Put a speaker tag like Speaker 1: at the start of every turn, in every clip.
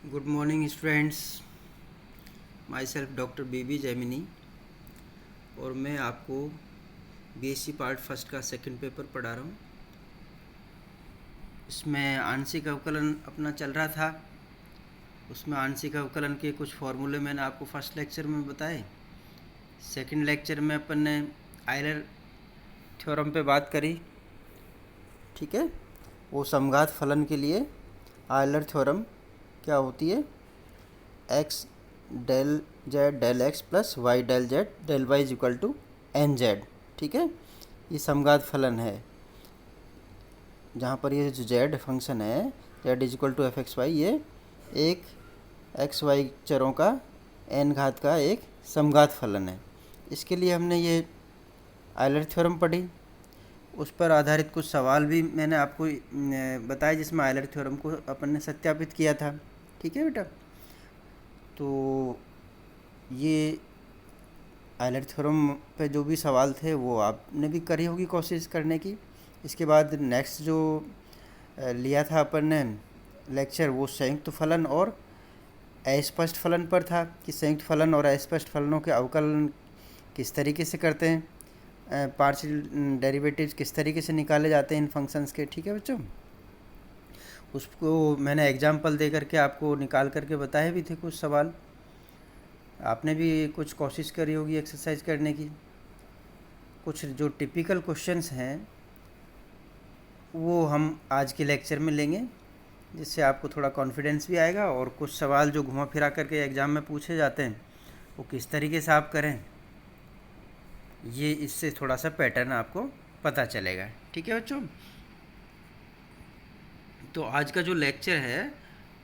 Speaker 1: Good morning students. Myself doctor B B Jaimini और मैं आपको बीएससी पार्ट फर्स्ट का सेकंड पेपर पढ़ा रहा हूँ। इसमें आंशिक अवकलन अपना चल रहा था। उसमें आंशिक अवकलन के कुछ फॉर्मूले मैंने आपको फर्स्ट लेक्चर में बताए। सेकंड लेक्चर में अपन ने आयलर थ्योरम पे बात करी। ठीक है, वो समघात फलन के लिए आयलर थ्योरम क्या होती है, x del z del x plus y del z del y is equal to n z. ठीक है, ये समघात फलन है जहाँ पर ये जो जेड फंक्शन है z is equal to f x y, ये एक एक्स वाई चरों का एन घात का एक समघात फलन है। इसके लिए हमने ये आयलर थ्योरम पढ़ी। उस पर आधारित कुछ सवाल भी मैंने आपको बताया जिसमें आयलर थ्योरम को अपन ने सत्यापित किया था। ठीक है बेटा, तो ये आयलर थ्योरम पे जो भी सवाल थे वो आपने भी करी होगी कोशिश करने की। इसके बाद नेक्स्ट जो लिया था अपन ने लेक्चर, वो संयुक्त फलन और अस्पष्ट फलन पर था कि संयुक्त फलन और अस्पष्ट फलनों के अवकलन किस तरीके से करते हैं, पार्शियल डेरिवेटिव्स किस तरीके से निकाले जाते हैं इन फंक्शंस के। ठीक है बच्चों, उसको मैंने एग्जाम्पल दे करके आपको निकाल करके बताए भी थे कुछ सवाल। आपने भी कुछ कोशिश करी होगी एक्सरसाइज करने की। कुछ जो टिपिकल क्वेश्चंस हैं वो हम आज के लेक्चर में लेंगे, जिससे आपको थोड़ा कॉन्फिडेंस भी आएगा और कुछ सवाल जो घुमा फिरा करके एग्ज़ाम में पूछे जाते हैं वो किस तरीके से आप करें, ये इससे थोड़ा सा पैटर्न आपको पता चलेगा। ठीक है बच्चों, तो आज का जो लेक्चर है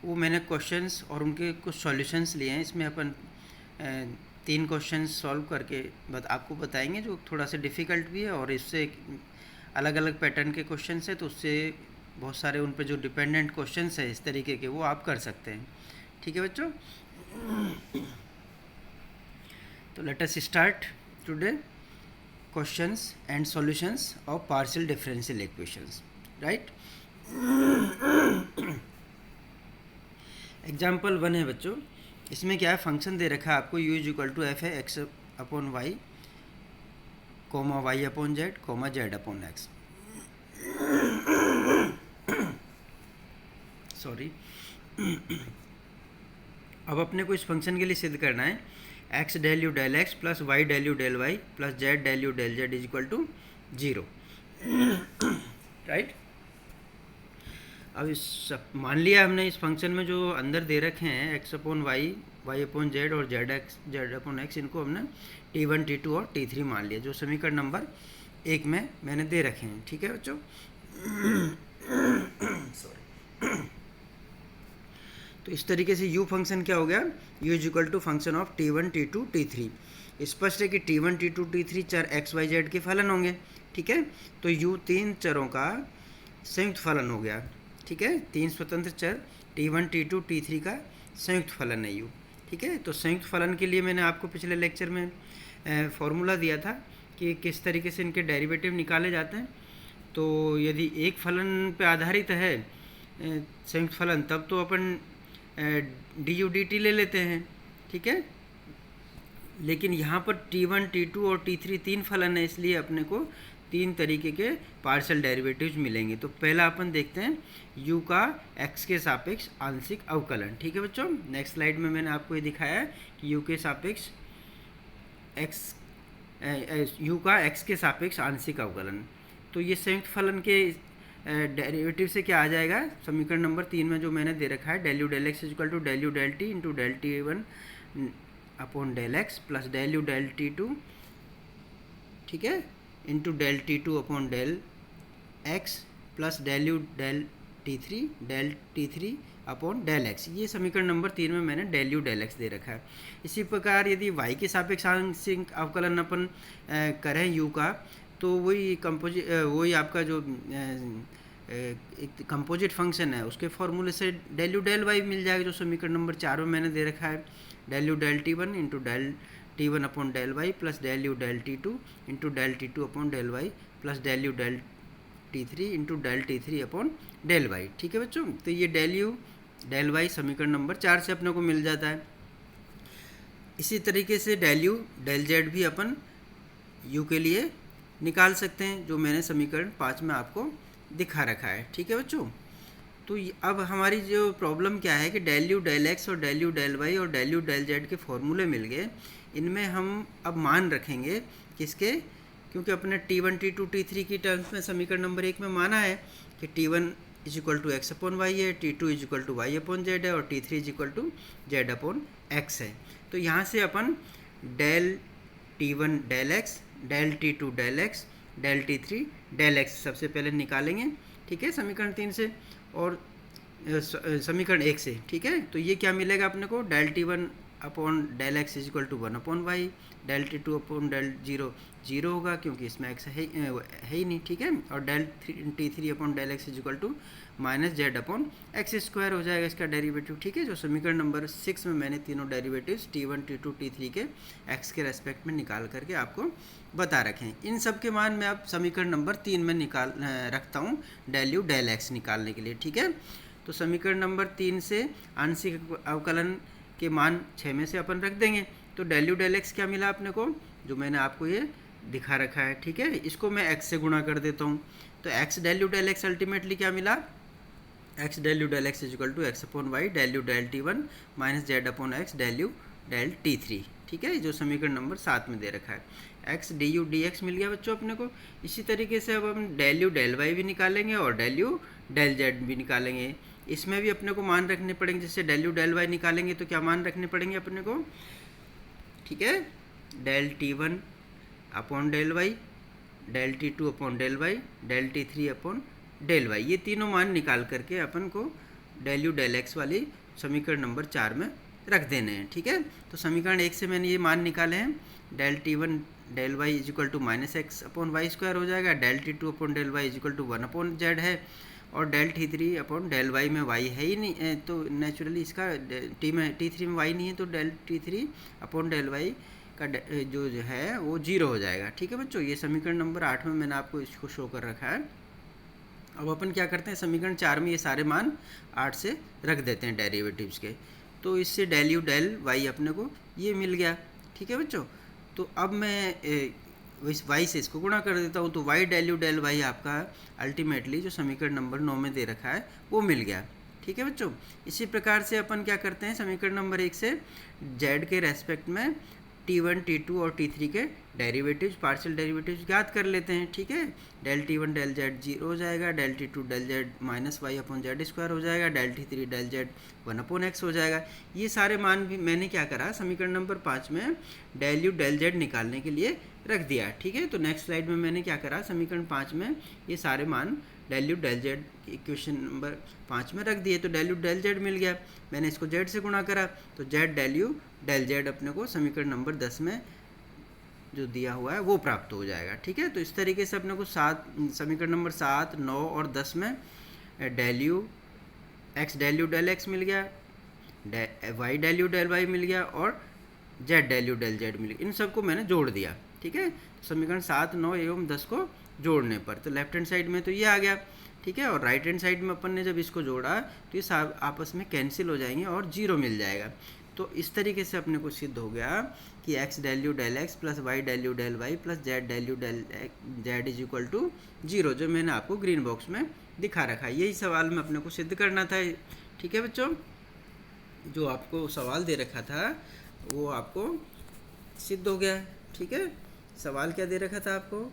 Speaker 1: वो मैंने क्वेश्चंस और उनके कुछ सॉल्यूशंस लिए हैं। इसमें अपन 3 क्वेश्चंस सॉल्व करके आपको बताएंगे जो थोड़ा सा डिफ़िकल्ट भी है, और इससे अलग अलग पैटर्न के क्वेश्चंस है, तो उससे बहुत सारे उन पे जो डिपेंडेंट क्वेश्चंस है इस तरीके के वो आप कर सकते हैं। ठीक है बच्चों, तो let us start today questions and solutions of partial differential equations. Right, example 1 है बच्चों। इसमें क्या है, फंक्शन दे रखा है आपको u is equal to F है X upon Y comma Y upon Z comma Z upon X. Sorry, अब अपने को इस फंक्शन के लिए सिद्ध करना है x del you del x plus y del you del y plus z del you del z is equal to 0। Right, अब इस मान लिया हमने इस फंक्शन में जो अंदर दे रखे हैं x upon y y upon z और जेड अपॉन एक्स, इनको हमने t1 t2 और t3 मान लिया जो समीकरण नंबर 1 में मैंने दे रखे हैं। ठीक है बच्चों, सॉरी। तो इस तरीके से u फंक्शन क्या हो गया, u is equal to function of t1 t2 t3। स्पष्ट है कि t1 t2 t3 चर x y z के फलन होंगे। ठीक है, तो u 3 चरों का संयुक्त फलन हो गया। ठीक है, 3 स्वतंत्र चर t1 t2 t3 का संयुक्त फलन है u। ठीक है, तो संयुक्त फलन के लिए मैंने आपको पिछले लेक्चर में फॉर्मूला दिया था कि किस तरीके से इनके डेरिवेटिव निकाले जाते हैं। तो यदि एक फलन पे आधारित है संयुक्त फलन, तब तो अपन डी यू डी टी ले लेते हैं। ठीक है, लेकिन यहाँ पर t1 t2 और t3 3 फलन है, इसलिए अपने को 3 तरीके के पार्शियल डेरिवेटिव्स मिलेंगे। तो पहला अपन देखते हैं u का x के सापेक्ष आंशिक अवकलन। ठीक है बच्चों, नेक्स्ट स्लाइड में मैंने आपको ये दिखाया है कि u के सापेक्ष u का x के सापेक्ष आंशिक अवकलन। तो ये संयुक्त फलन के डेरिवेटिव से क्या आ जाएगा, समीकरण नंबर 3 में जो मैंने दे रखा है del you del x equal to del you del t into del t one upon del x plus del you del t two, ठीक है, into del t two upon del x plus del you del t three upon del x. ये समीकरण number 3 में मैंने del you del x दे रखा है। इसी प्रकार यदि y के सापेक्ष आंशिक अवकलन अपन करें u का, तो वही आपका जो एक कंपोजिट फंक्शन है उसके फॉर्मूले से डेल यू डेल वाई मिल जाएगा, जो समीकरण नंबर 4 में मैंने दे रखा है del you del t one into del t one upon del y plus del you del t two into del t two upon del y plus del you del t3 into del t3 upon del y. ठीक है बच्चों, तो ये del you del y समीकरण number 4 से अपने को मिल जाता है। इसी तरीके से डेल यू डेल जेड भी अपन यू के लिए निकाल सकते हैं, जो मैंने समीकरण 5 में आपको दिखा रखा है। ठीक है बच्चों, तो अब हमारी जो प्रॉब्लम क्या है कि डेल यू डेल एक्स और डेल यू डेल वाई और डेल यू डेल जेड के फॉर्मूले मिल गए। इनमें हम अब मान रखेंगे किसके, क्योंकि अपने T1 T2 T3 की टर्म्स में समीकरण नंबर 1 में माना है कि T1 is equal to x upon Y है, T2 is equal to Y upon Z है और T3 is equal to Z upon x है। तो यहाँ से अपन del T1 del x, del T2 del x, del T3 del X सबसे पहले निकालेंगे। ठीक है, समीकरण 3 से और समीकरण 1 से। ठीक है, तो ये क्या मिलेगा अपने को, del T1 upon del x is equal to 1 upon y, del T2 upon del zero होगा क्योंकि इसमें एक्स है ही नहीं। ठीक है, और del T3 upon del x is equal to minus z upon x square हो जाएगा इसका डेरिवेटिव। ठीक है, जो समीकरण नंबर 6 में मैंने तीनों डेरिवेटिव्स T1 T2 T3 के एक्स के रेस्पेक्ट में निकाल करके आपको बता रखे हैं। इन सब के मान मैं अब समीकरण नंबर 3 में निकाल रखता हूँ डेल यू डेल एक्स निकालने के लिए। ठीक है, तो समीकरण नंबर 3 से आंशिक अवकलन के मान 6 में से अपन रख देंगे। तो डेल यू डेल एक्स क्या मिला अपने को, जो मैंने आपको ये दिखा रखा है। ठीक है, इसको मैं एक्स से गुणा कर देता हूँ। तो x del you del x ultimately क्या मिला, x del you del x is equal to x upon y del you del T1 minus z upon x del you del T3। ठीक है, जो समीकरण नंबर 7 में दे रखा है। X D U D X मिल गया बच्चों अपने को। इसी तरीके से अब हम डेल यू डेल वाई भी निकालेंगे और डेल यू डेल जेड भी निकालेंगे। इसमें भी अपने को मान रखने पड़ेंगे। जैसे डेल यू डेल वाई निकालेंगे तो क्या मान रखने पड़ेंगे अपने को, ठीक है, del T1 upon del y, del T2 upon del y, del T3 upon del y, ये तीनों मान निकाल करके अपन को डेल यू डेल एक्स वाली समीकरण नंबर 4 में रख देने हैं। ठीक है, तो समीकरण 1 से मैंने ये मान निकाले हैं, del T1 del y is equal to minus x upon y square हो जाएगा, del T2 upon del y is equal to 1 upon Z है, और del T3 upon del y में वाई है ही नहीं, तो नेचुरली इसका T3 में वाई नहीं है, तो del T3 upon del y का जो है वो 0 हो जाएगा। ठीक है बच्चों, ये समीकरण नंबर 8 में मैंने आपको इसको शो कर रखा है। अब अपन क्या करते हैं, समीकरण 4 में ये सारे मान 8 से रख देते हैं डेरिवेटिव्स के। तो इससे डेल यू डेल वाई अपने को ये मिल गया। ठीक है बच्चों, तो अब मैं इस वाई से इसको गुणा कर देता हूँ, तो y del you del y आपका अल्टीमेटली जो समीकरण नंबर 9 में दे रखा है वो मिल गया। ठीक है बच्चों, इसी प्रकार से अपन क्या करते हैं, समीकरण नंबर 1 से जेड के रेस्पेक्ट में T1 T2 और T3 के डेरिवेटिव्स पार्शियल डेरिवेटिव्स ज्ञात कर लेते हैं। ठीक है, डेल T1 डेल जेड 0 हो जाएगा, del T2 del z minus y upon z square हो जाएगा, del T3 del z 1 upon x हो जाएगा। ये सारे मान भी मैंने क्या करा, समीकरण नंबर 5 में डेल यू डेल जेड निकालने के लिए रख दिया। ठीक है, तो नेक्स्ट स्लाइड में मैंने क्या करा, समीकरण 5 में ये सारे मान del you del Z equation number 5 में रख दिए। तो डेल यू डेल जेड मिल गया, मैंने इसको जेड से गुणा करा, तो Z del you del Z अपने को समीकरण नंबर 10 में जो दिया हुआ है वो प्राप्त हो जाएगा। ठीक है, तो इस तरीके से अपने को समीकरण नंबर 7, 9 और 10 में del U X del you del X मिल गया, Y del you del Y मिल गया और Z del you del Z मिल गया। इन सबको मैंने जोड़ दिया। ठीक है, समीकरण 7, 9 एवं 10 को जोड़ने पर तो लेफ्ट हैंड साइड में तो ये आ गया। ठीक है, और राइट हैंड साइड में अपन ने जब इसको जोड़ा तो ये आपस में कैंसिल हो जाएंगे और 0 मिल जाएगा। तो इस तरीके से अपने को सिद्ध हो गया कि x del you del x plus y del you del y plus z del you del z is equal to 0, जो मैंने आपको ग्रीन बॉक्स में दिखा रखा है। यही सवाल में अपने को सिद्ध करना था। ठीक है बच्चों, जो आपको सवाल दे रखा था वो आपको सिद्ध हो गया। ठीक है, सवाल क्या दे रखा था आपको,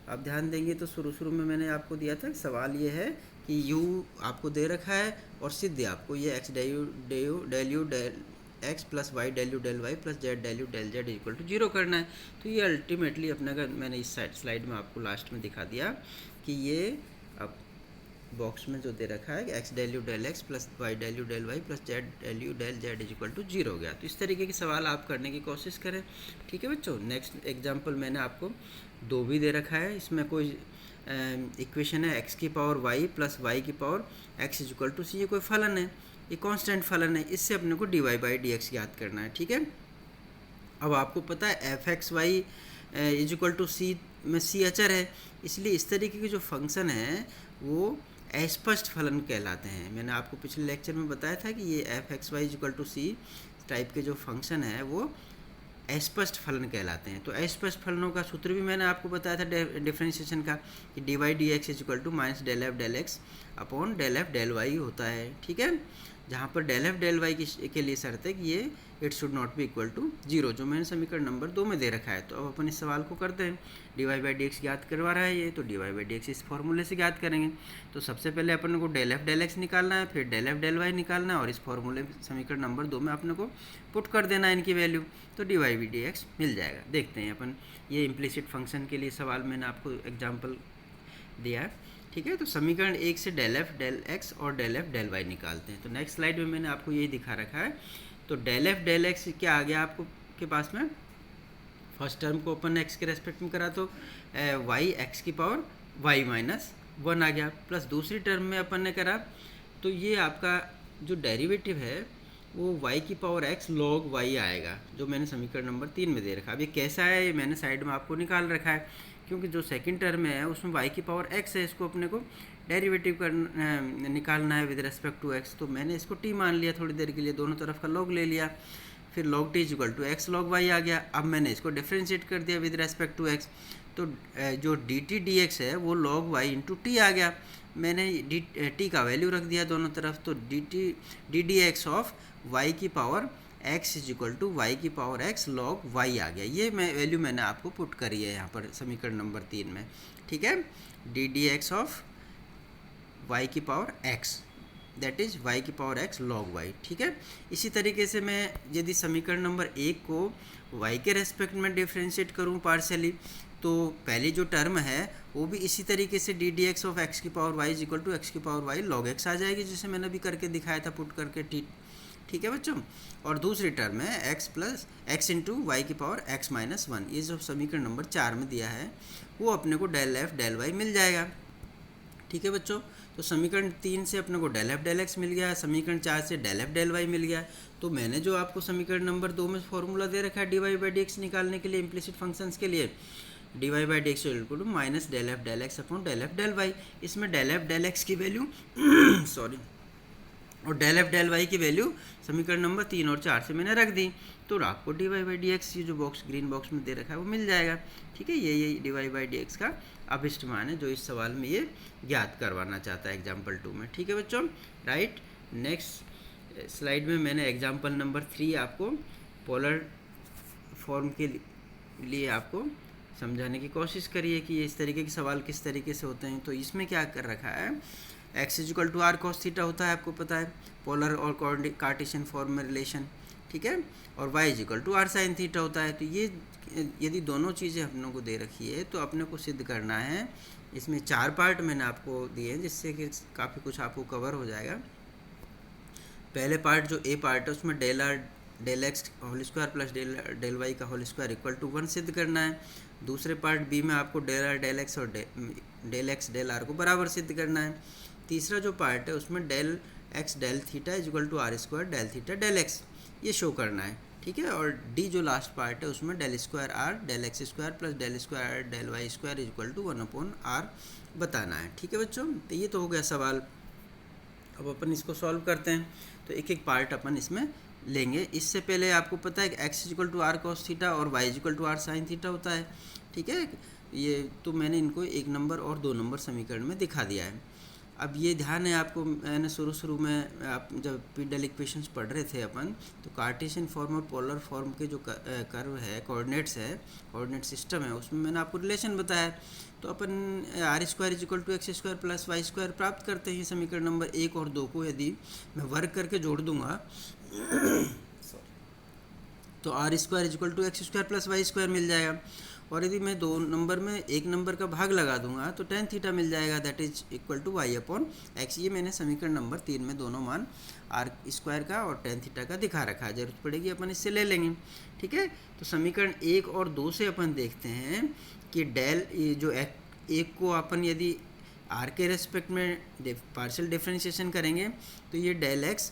Speaker 1: आप ध्यान देंगे तो शुरू में मैंने आपको दिया था सवाल ये है कि u आपको दे रखा है और सिद्ध आपको ये x del you del x plus y del you del y plus z del you del z equal to 0 करना है। तो ये अल्टीमेटली अपने का मैंने इस स्लाइड में आपको लास्ट में दिखा दिया कि ये अब बॉक्स में जो दे रखा है x del you del x plus y del you del y plus z del you del z is equal to 0 हो गया। तो इस तरीके के सवाल आप करने की कोशिश करें। ठीक है बच्चों, नेक्स्ट एग्जांपल मैंने आपको 2 भी दे रखा है। इसमें कोई इक्वेशन है एक्स की पावर वाई प्लस वाई की power X is equal to C, ये कोई फलन है, ये कांस्टेंट फलन है, इससे अपने को D Y by D x ज्ञात करना है। ठीक है, अब आपको पता है F x Y is equal to C में सी अचर है, इसलिए इस तरीके के जो फंक्शन है वो अस्पष्ट फलन कहलाते हैं। मैंने आपको पिछले लेक्चर में बताया था कि ये f x y equal to c type के जो फंक्शन है वो अस्पष्ट फलन कहलाते हैं। तो अस्पष्ट फलनों का सूत्र भी मैंने आपको बताया था डिफरेंशिएशन का, कि d y d x is equal to minus del f del x upon del f del y होता है। ठीक है, जहाँ पर डेल एफ डेल वाई के लिए शर्त है कि ये it should not be equal to zero, जो मैंने समीकरण नंबर 2 में दे रखा है। तो अब अपन इस सवाल को करते हैं। D Y by D x ज्ञात करवा रहा है ये, तो D Y by D x इस फॉर्मूले से ज्ञात करेंगे। तो सबसे पहले अपन को डेल एफ डेल एक्स निकालना है, फिर डेल एफ डेल वाई निकालना है, और इस फॉर्मूले समीकरण नंबर 2 में अपने को पुट कर देना है इनकी वैल्यू, तो D Y by D X मिल जाएगा। देखते हैं अपन, ये इम्प्लिसिट फंक्शन के लिए सवाल मैंने आपको एग्जाम्पल दिया है। ठीक है, तो समीकरण 1 से डेल एफ डेल एक्स और डेल एफ डेल वाई निकालते हैं। तो नेक्स्ट स्लाइड में मैंने आपको यही दिखा रखा है। तो डेल एफ डेल एक्स क्या आ गया आपको के पास में, फर्स्ट टर्म को अपन एक्स के रेस्पेक्ट में करा तो वाई एक्स की पावर वाई माइनस 1 आ गया, प्लस दूसरी टर्म में अपन ने करा तो ये आपका जो डेरिवेटिव है वो y की पावर x log y आएगा, जो मैंने समीकरण नंबर 3 में दे रखा है। अब ये कैसा है ये मैंने साइड में आपको निकाल रखा है, क्योंकि जो सेकंड टर्म है उसमें y की पावर x है, इसको अपने को डेरिवेटिव निकालना है विद रिस्पेक्ट टू x। तो मैंने इसको t मान लिया थोड़ी देर के लिए, दोनों तरफ का log ले लिया, फिर log t equal to x log y आ गया। अब मैंने इसको डिफ्रेंशिएट कर दिया विद रिस्पेक्ट टू x, तो जो dt dx है वो log y इंटू टी आ गया। मैंने t का वैल्यू रख दिया दोनों तरफ, तो d D x of y की power x is equal to y की पावर x log y आ गया। ये वैल्यू मैंने आपको पुट करी है यहाँ पर समीकरण नंबर 3 में। ठीक है, D D x of y की power x, that is y की पावर x log y। ठीक है, इसी तरीके से मैं यदि समीकरण नंबर 1 को y के रेस्पेक्ट में डिफ्रेंशिएट करूँ पार्शियली, तो पहली जो टर्म है वो भी इसी तरीके से D D x of X की power Y is equal to X की पावर वाई लॉग एक्स आ जाएगी, जैसे मैंने अभी करके दिखाया था पुट करके ठीक है बच्चों। और दूसरी टर्म है x plus x into y की पावर एक्स माइनस 1, ये जो समीकरण नंबर 4 में दिया है वो अपने को डेल एफ डेल वाई मिल जाएगा। ठीक है बच्चों, तो समीकरण 3 से अपने को डेल एफ डेल एक्स मिल गया, समीकरण 4 से डेल एफ डेल वाई मिल गया। तो मैंने जो आपको समीकरण नंबर 2 में फॉर्मूला दे रखा है d Y by D x निकालने के लिए इम्प्लिसिट फंक्शंस के लिए, d Y by D x equal to minus del f del x upon del f del y. इसमें डेल एफ डेल एक्स की वैल्यू सॉरी और डेल एफ डेल वाई की value समीकरण नंबर 3 और 4 से मैंने रख दी, तो आपको d Y by D x ये जो बॉक्स ग्रीन बॉक्स में दे रखा है वो मिल जाएगा। ठीक है, ये d Y by D x का अभिष्ट मान है जो इस सवाल में ये ज्ञात करवाना चाहता है एग्जाम्पल 2 में। ठीक है बच्चों, राइट। नेक्स्ट स्लाइड में मैंने एग्जाम्पल नंबर 3 आपको पोलर फॉर्म के लिए आपको समझाने की कोशिश करी है कि इस तरीके के सवाल किस तरीके से होते हैं। तो इसमें क्या कर रखा है, x is equal to are cos theta होता है, आपको पता है पोलर और कार्टेशियन फॉर्म में रिलेशन। ठीक है, और Y is equal to are sine theta होता है। तो ये यदि दोनों चीज़ें अपनों को दे रखी है तो अपने को सिद्ध करना है। इसमें 4 पार्ट मैंने आपको दिए हैं जिससे कि काफ़ी कुछ आपको कवर हो जाएगा। पहले पार्ट जो ए पार्ट है उसमें del are del x whole square plus del y का होल स्क्वायर इक्वल टू 1 सिद्ध करना है। दूसरे पार्ट बी में आपको डेल आर डेल एक्स और डेल एक्स डेल आर को बराबर सिद्ध करना है। तीसरा जो पार्ट है उसमें del x del theta is equal to are square del theta del x ये शो करना है। ठीक है, और डी जो लास्ट पार्ट है उसमें del square are del x square plus del square del Y square is equal to 1 upon r बताना है। ठीक है बच्चों, तो ये तो हो गया सवाल। अब अपन इसको सॉल्व करते हैं, तो एक एक पार्ट अपन इसमें लेंगे। इससे पहले आपको पता है कि X is equal to are cos theta और Y is equal to are sine theta होता है। ठीक है, ये तो मैंने इनको 1 नंबर और 2 नंबर समीकरण में दिखा दिया है। अब ये ध्यान है आपको, मैंने शुरू में आप जब पीडल इक्वेशंस पढ़ रहे थे अपन, तो कार्टेशियन फॉर्म और पोलर फॉर्म के जो कर्व है कोऑर्डिनेट सिस्टम है, उसमें मैंने आपको रिलेशन बताया। तो अपन R square is equal to x square plus Y square प्राप्त करते हैं। समीकरण नंबर 1 और 2 को यदि मैं वर्क करके जोड़ दूंगा तो R square is equal to x square plus Y square मिल जाएगा। और यदि मैं 2 नंबर में 1 नंबर का भाग लगा दूंगा तो टेन थीटा मिल जाएगा, that is equal to Y upon x. ये मैंने समीकरण नंबर 3 में दोनों मान आर स्क्वायर का और टेन थीटा का दिखा रखा है, जरूरत पड़ेगी अपन इससे ले लेंगे। ठीक है, तो समीकरण 1 और 2 से अपन देखते हैं कि डेल जो एक को अपन यदि आर के रेस्पेक्ट में पार्शियल डिफ्रेंशिएशन करेंगे तो ये del x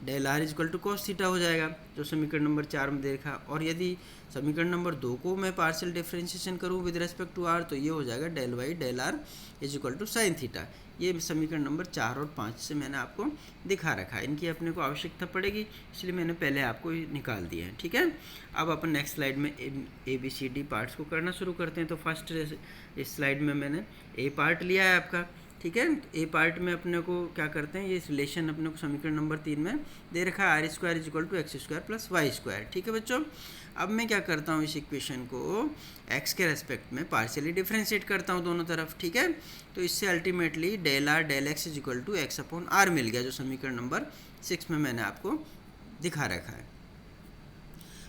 Speaker 1: del r is equal to cos theta हो जाएगा, जो समीकरण नंबर 4 में देखा। और यदि समीकरण नंबर 2 को मैं पार्शियल डिफरेंशिएशन करूँ विद रेस्पेक्ट टू आर, तो ये हो जाएगा del y del r is equal to sine theta. ये समीकरण नंबर 4 और 5 से मैंने आपको दिखा रखा है। इनकी अपने को आवश्यकता पड़ेगी, इसलिए मैंने पहले आपको निकाल दिया है, ठीक है। अब अपन नेक्स्ट स्लाइड में A B C D parts को करना शुरू करते हैं। तो फर्स्ट इस स्लाइड में मैंने ए पार्ट लिया है आपका, ठीक है। ए पार्ट में अपने को क्या करते हैं, ये रिलेशन अपने को समीकरण नंबर 3 में दे रखा है, r square is equal to x square plus Y square, ठीक है बच्चों। अब मैं क्या करता हूँ, इस इक्वेशन को एक्स के रेस्पेक्ट में पार्शियली डिफरेंशिएट करता हूँ दोनों तरफ, ठीक है। तो इससे ultimately del are del x is equal to x upon R मिल गया, जो समीकरण नंबर 6 में मैंने आपको दिखा रखा है।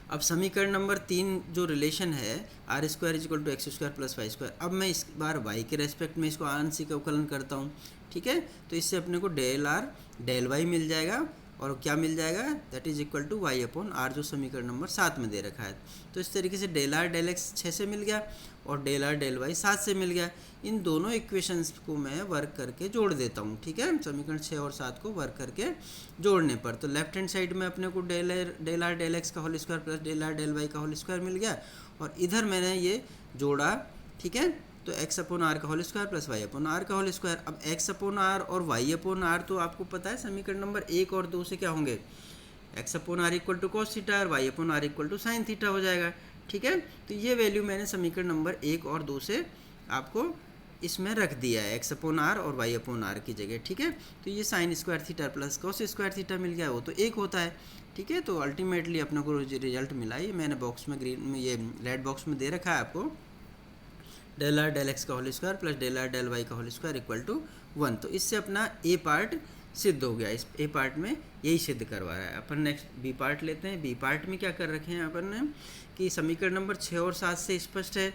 Speaker 1: अब समीकरण नंबर 3 जो रिलेशन है r square is equal to x square plus Y square, अब मैं इस बार वाई के रेस्पेक्ट में इसको आंशिक अवकलन करता हूँ, ठीक है। तो इससे अपने को डेल आर डेल वाई मिल जाएगा, और क्या मिल जाएगा, that is equal to Y upon r, जो समीकरण नंबर 7 में दे रखा है। तो इस तरीके से डेल आर डेल एक्स 6 से मिल गया और डेल आर डेल वाई 7 से मिल गया। इन दोनों इक्वेशंस को मैं वर्क करके जोड़ देता हूँ, ठीक है। समीकरण 6 और 7 को वर्क करके जोड़ने पर तो लेफ्ट हैंड साइड में अपने को डेल आर डेल एक्स का whole square plus del are del y का होल स्क्वायर मिल गया, और इधर मैंने ये जोड़ा, ठीक है। तो एक्स अपॉन आर का whole square plus y upon r का होल स्क्वायर। अब एक्स अपॉन आर और वाई अपॉन आर तो आपको पता है समीकरण नंबर 1 और 2 से क्या होंगे, X upon R equal to cos theta और Y upon R equal to sine theta हो जाएगा, ठीक है। तो ये वैल्यू मैंने समीकरण नंबर 1 और 2 से आपको इसमें रख दिया है, एक्स अपॉन आर और वाई अपॉन आर की जगह, ठीक है। तो ये sine square theta plus cos square theta मिल गया, वो तो 1 होता है, ठीक है। तो अल्टीमेटली अपने को रिजल्ट मिला, ये मैंने बॉक्स में ग्रीन में ये रेड बॉक्स में दे रखा है आपको, डेल आर डेल एक्स का whole square plus del are del y का होल स्क्वायर इक्वल टू 1। तो इससे अपना ए पार्ट सिद्ध हो गया। इस ए पार्ट में यही सिद्ध करवा रहा है। अपन नेक्स्ट बी पार्ट लेते हैं। बी पार्ट में क्या कर रखे हैं अपन ने कि समीकरण नंबर 6 और 7 से स्पष्ट है,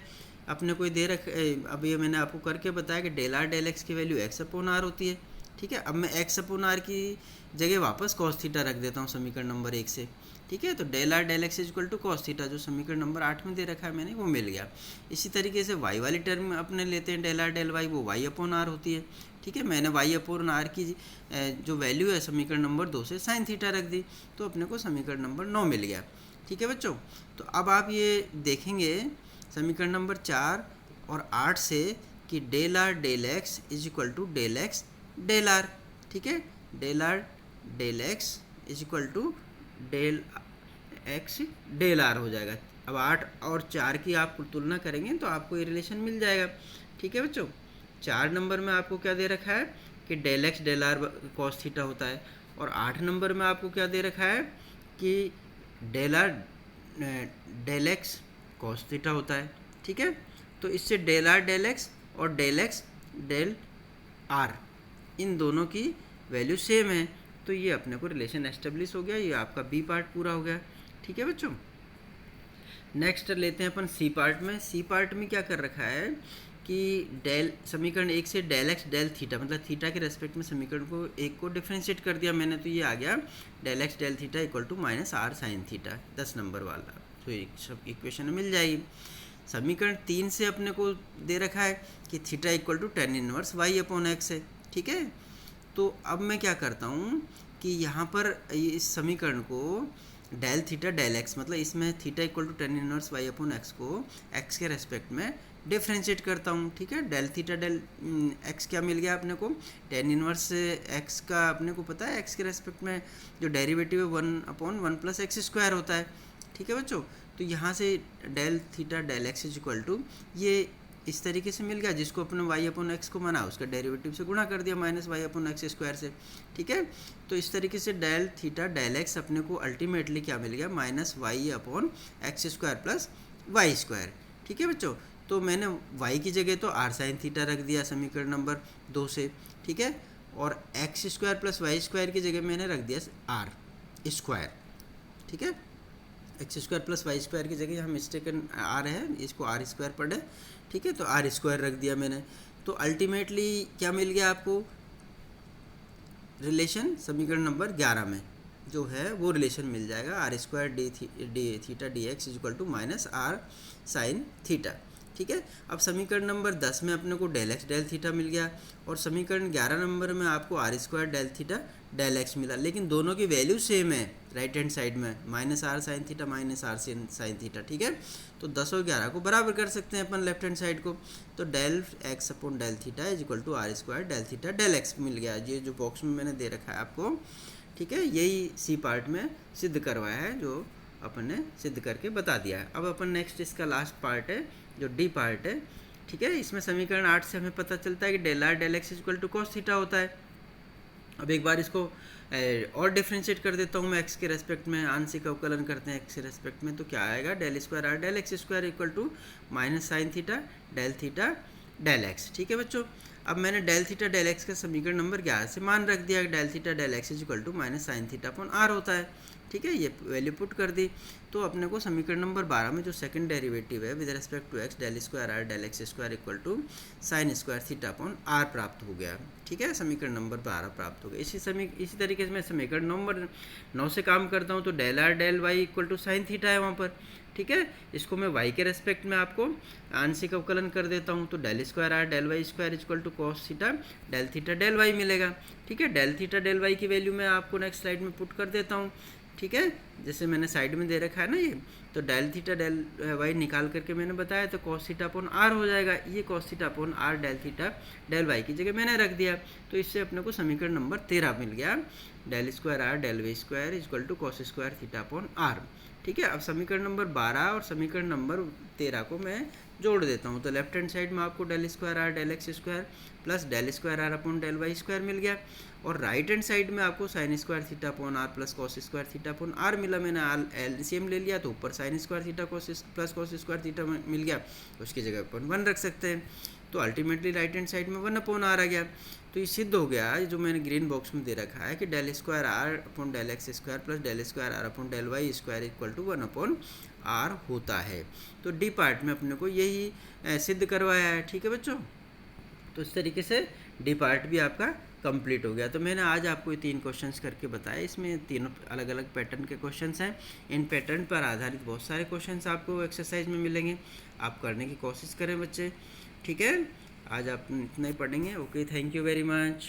Speaker 1: अपने कोई दे रख, अब ये मैंने आपको करके बताया कि डेल आर डेल एक्स की वैल्यू एक्स अपॉन आर होती है, ठीक है। अब मैं एक्स अपॉन आर की जगह वापस कॉस थीटा रख देता हूँ समीकरण नंबर 1 से, ठीक है। तो del are del x equal to cos theta, जो समीकरण नंबर 8 में दे रखा है मैंने, वो मिल गया। इसी तरीके से वाई वाली टर्म अपने लेते हैं डेल आर डेल वाई, वो वाई अपॉन आर होती है, ठीक है। मैंने वाई अपॉन आर की जो वैल्यू है समीकरण नंबर 2 से साइन थीटा रख दी, तो अपने को समीकरण नंबर 9 मिल गया, ठीक है बच्चों। तो अब आप ये देखेंगे समीकरण नंबर 4 और 8 से कि del are del x is equal to del x del r, ठीक है। Del are del x is equal to del x del r हो जाएगा। अब 8 और 4 की आप तुलना करेंगे तो आपको ये रिलेशन मिल जाएगा, ठीक है बच्चों। 4 नंबर में आपको क्या दे रखा है कि del x del r cos theta होता है, और 8 नंबर में आपको क्या दे रखा है कि del are del x cos theta होता है, ठीक है। तो इससे डेल आर डेल एक्स और डेल एक्स डेल आर इन दोनों की वैल्यू सेम है, तो ये अपने को रिलेशन एस्टेब्लिश हो गया। ये आपका बी पार्ट पूरा हो गया, ठीक है बच्चों। नेक्स्ट लेते हैं अपन सी पार्ट में। सी पार्ट में क्या कर रखा है कि डेल समीकरण 1 से डेल एक्स डेल थीटा, मतलब थीटा के रेस्पेक्ट में समीकरण को 1 को डिफरेंशिएट कर दिया मैंने, तो ये आ गया del x del theta equal to minus r sine theta, 10 number वाला। तो एक सब इक्वेशन मिल जाएगी। समीकरण 3 से अपने को दे रखा है कि theta equal to tan inverse y upon x है, ठीक है। तो अब मैं क्या करता हूँ कि यहाँ पर इस समीकरण को डेल थीटा डेल एक्स, मतलब इसमें theta equal to tan inverse y upon x को एक्स के रेस्पेक्ट में डिफ्रेंशिएट करता हूँ, ठीक है। डेल थीटा डेल एक्स क्या मिल गया अपने को, टेन इनवर्स एक्स का अपने को पता है एक्स के रेस्पेक्ट में जो डेरिवेटिव है 1/1 प्लस एक्स स्क्वायर होता है, ठीक है बच्चों। तो यहाँ से del theta del x is equal to ये इस तरीके से मिल गया, जिसको अपने वाई अपॉन एक्स को माना उसका डेरिवेटिव से गुणा कर दिया minus y upon x square से, ठीक है। तो इस तरीके से डेल थीटा डेल एक्स अपने को अल्टीमेटली क्या मिल गया, minus y upon x square plus Y square, ठीक है बच्चों। तो मैंने वाई की जगह तो आर साइन थीटा रख दिया समीकरण नंबर 2 से, ठीक है। और x square plus Y square की जगह मैंने रख दिया आर स्क्वायर, ठीक है। X square plus Y square की जगह यहाँ मिस्टेक आर है, इसको आर स्क्वायर पढ़े, ठीक है। तो आर स्क्वायर रख दिया मैंने। तो अल्टीमेटली क्या मिल गया आपको, रिलेशन समीकरण नंबर 11 में जो है वो रिलेशन मिल जाएगा, r square d theta d x is equal to minus r sine theta, ठीक है। अब समीकरण नंबर 10 में अपने को डेल एक्स डेल थीटा मिल गया, और समीकरण 11 नंबर में आपको r square del theta del x मिला, लेकिन दोनों की वैल्यू सेम है राइट हैंड साइड में, minus r sine theta minus r sine theta, ठीक है। तो 10 और 11 को बराबर कर सकते हैं अपन लेफ्ट हैंड साइड को, तो del x upon del theta is equal to are square del theta del X मिल गया। ये जो बॉक्स में मैंने दे रखा है आपको, ठीक है, यही सी पार्ट में सिद्ध करवाया है, जो अपन ने सिद्ध करके बता दिया है। अब अपन नेक्स्ट इसका लास्ट पार्ट है जो डी पार्ट है, ठीक है। इसमें समीकरण 8 से हमें पता चलता है कि del are del x equal to cos theta होता है। अब एक बार इसको और डिफ्रेंशिएट कर देता हूँ मैं एक्स के रेस्पेक्ट में, आंशिक अवकलन करते हैं एक्स के रेस्पेक्ट में, तो क्या आएगा, del square are del x square equal to minus sine theta del x, ठीक है बच्चों। अब मैंने डेल थीटा डेल एक्स का समीकरण नंबर 11 से मान रख दिया, del theta del x is equal to minus sine theta upon r होता है, ठीक है, ये वैल्यू पुट कर दी। तो अपने को समीकरण नंबर 12 में जो सेकंड डेरिवेटिव है with respect to x, del square are del x square equal to sine square theta upon r प्राप्त हो गया, ठीक है, समीकरण नंबर 12 प्राप्त हो गया। इसी तरीके से मैं समीकरण नंबर 9 से काम करता हूँ, तो del are del y equal to sine theta है वहाँ पर, ठीक है। इसको मैं y के रेस्पेक्ट में आपको आंशिक अवकलन कर देता हूँ, तो del square are del Y square equal to cos theta del y मिलेगा, ठीक है। डेल थीटा डेल वाई की वैल्यू मैं आपको नेक्स्ट स्लाइड में पुट कर देता हूँ, ठीक है, जैसे मैंने साइड में दे रखा है ना ये, तो डेल थीटा डेल वाई निकाल करके मैंने बताया, तो कॉस थीटा अपॉन आर हो जाएगा, ये cos theta upon r del theta del y की जगह मैंने रख दिया, तो इससे अपने को समीकरण नंबर 13 मिल गया, del square are del Y square equal to cos square theta upon r, ठीक है। अब समीकरण नंबर 12 और समीकरण नंबर 13 को मैं जोड़ देता हूँ, तो लेफ्ट हैंड साइड में आपको del square are del x square plus del square are upon del Y square मिल गया, और राइट हैंड साइड में आपको sine square theta upon R plus cos square theta upon R मिला। मैंने LCM ले लिया, तो ऊपर sine square theta plus cos square theta मिल गया, उसकी जगह अपन 1 रख सकते हैं, तो अल्टीमेटली राइट हैंड साइड में 1 अपॉन आर आ गया। तो ये सिद्ध हो गया, जो मैंने ग्रीन बॉक्स में दे रखा है, कि del square are upon del x square plus del square are upon del Y square equal to 1 upon r होता है। तो डी पार्ट में अपने को यही सिद्ध करवाया है, ठीक है बच्चों। तो इस तरीके से डी पार्ट भी आपका कंप्लीट हो गया। तो मैंने आज आपको ये 3 क्वेश्चंस करके बताया, इसमें तीनों अलग अलग पैटर्न के क्वेश्चंस हैं। इन पैटर्न पर आधारित बहुत सारे क्वेश्चंस आपको एक्सरसाइज में मिलेंगे, आप करने की कोशिश करें बच्चे, ठीक है। आज आप इतना ही पढ़ेंगे। Okay, thank you very much.